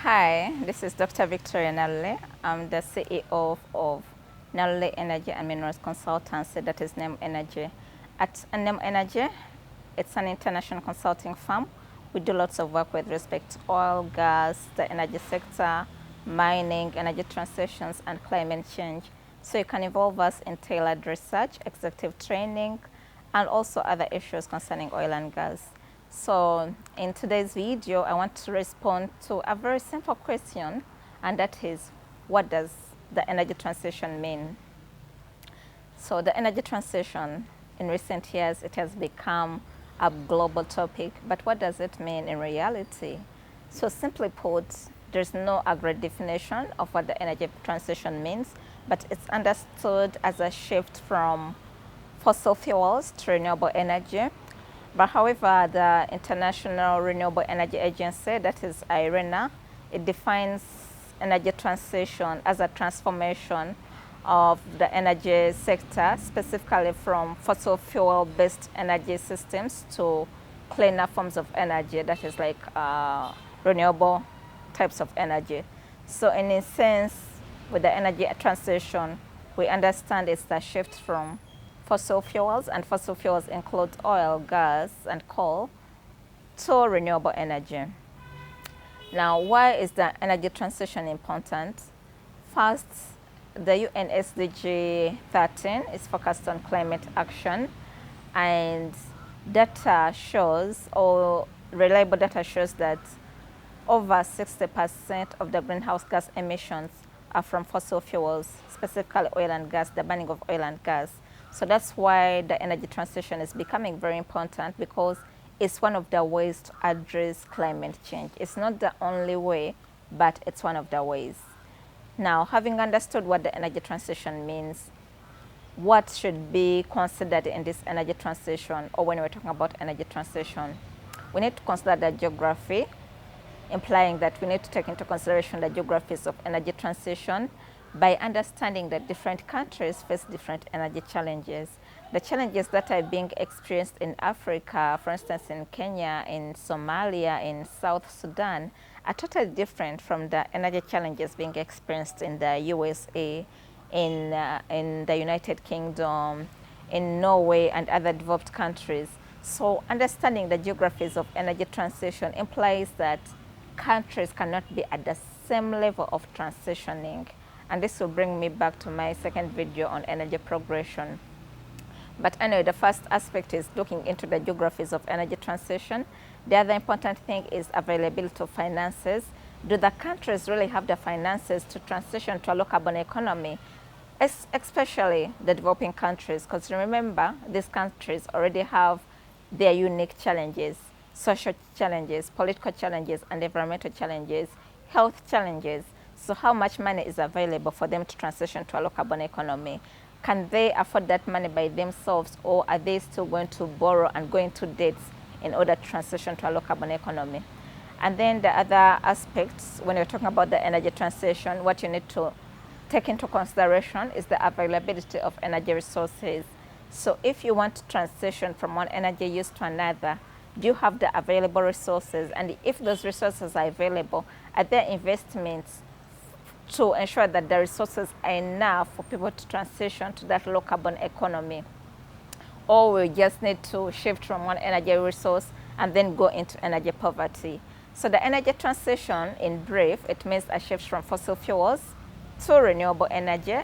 Hi, this is Dr. Victoria Nalule. I'm the CEO of Nalule Energy and Minerals Consultancy, that is NEM Energy. At NEM Energy, it's an international consulting firm. We do lots of work with respect to oil, gas, the energy sector, mining, energy transitions, and climate change. So you can involve us in tailored research, executive training, and also other issues concerning oil and gas. So in today's video, I want to respond to a very simple question, and that is, what does the energy transition mean? So the energy transition, in recent years, it has become a global topic, but what does it mean in reality? So simply put, there's no agreed definition of what the energy transition means, but it's understood as a shift from fossil fuels to renewable energy. But however, the International Renewable Energy Agency, that is IRENA, it defines energy transition as a transformation of the energy sector, specifically from fossil fuel-based energy systems to cleaner forms of energy, that is like renewable types of energy. So in a sense, with the energy transition, we understand it's the shift from fossil fuels, and fossil fuels include oil, gas, and coal, to renewable energy. Now, why is the energy transition important? First, the UN SDG 13 is focused on climate action, and data shows, or reliable data shows, that over 60% of the greenhouse gas emissions are from fossil fuels, specifically oil and gas, the burning of oil and gas. So that's why the energy transition is becoming very important, because it's one of the ways to address climate change. It's not the only way, but it's one of the ways. Now, having understood what the energy transition means, what should be considered in this energy transition, or when we're talking about energy transition, we need to consider the geography, implying that we need to take into consideration the geographies of energy transition by understanding that different countries face different energy challenges. The challenges that are being experienced in Africa, for instance in Kenya, in Somalia, in South Sudan, are totally different from the energy challenges being experienced in the USA, in the United Kingdom, in Norway, and other developed countries. So understanding the geographies of energy transition implies that countries cannot be at the same level of transitioning. And this will bring me back to my second video on energy progression. But anyway, the first aspect is looking into the geographies of energy transition. The other important thing is availability of finances. Do the countries really have the finances to transition to a low carbon economy? Especially the developing countries, because remember, these countries already have their unique challenges: social challenges, political challenges, and environmental challenges, health challenges. So how much money is available for them to transition to a low carbon economy? Can they afford that money by themselves, or are they still going to borrow and go into debts in order to transition to a low carbon economy? And then the other aspects, when you're talking about the energy transition, what you need to take into consideration is the availability of energy resources. So if you want to transition from one energy use to another, do you have the available resources? And if those resources are available, are there investments to ensure that the resources are enough for people to transition to that low carbon economy? Or we just need to shift from one energy resource and then go into energy poverty? So the energy transition, in brief, it means a shift from fossil fuels to renewable energy.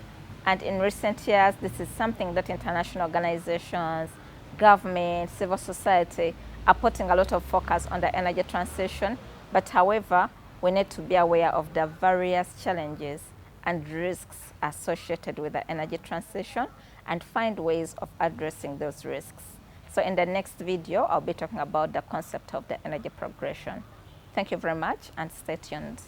And in recent years, this is something that international organizations, government, civil society are putting a lot of focus on the energy transition. But however, we need to be aware of the various challenges and risks associated with the energy transition and find ways of addressing those risks. So in the next video, I'll be talking about the concept of the energy progression. Thank you very much, and stay tuned.